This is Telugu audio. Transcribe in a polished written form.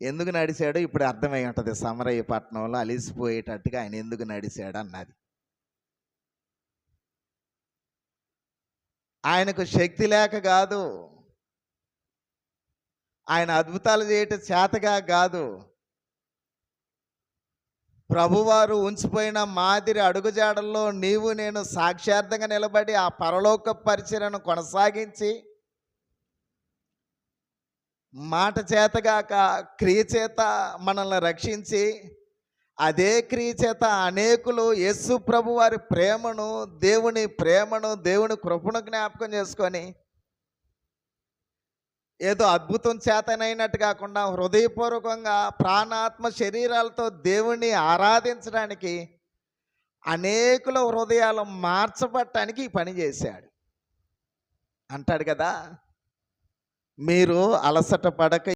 ఎందుకు నడిచాడో ఇప్పుడు అర్థమై ఉంటుంది. సమరయ్య పట్టణంలో అలిసిపోయేటట్టుగా ఆయన ఎందుకు నడిచాడు అన్నది. ఆయనకు శక్తి లేక కాదు, ఆయన అద్భుతాలు చేయటం చేతగా కాదు, ప్రభువారు ఉంచిపోయిన మాదిరి అడుగుజాడల్లో నీవు నేను సాక్షార్థంగా నిలబడి ఆ పరలోక పరిచర్యను కొనసాగించి మాట చేతగాక క్రియ చేత మనల్ని రక్షించి అదే క్రియ చేత అనేకులు యేసు ప్రభు వారి ప్రేమను, దేవుని కృపను జ్ఞాపకం చేసుకొని ఏదో అద్భుతం చేతనైనట్టు కాకుండా హృదయపూర్వకంగా ప్రాణాత్మ శరీరాలతో దేవుణ్ణి ఆరాధించడానికి అనేకుల హృదయాలు మార్చబట్టడానికి ఈ పని చేశాడు అంటాడు కదా. మీరు అలసట పడక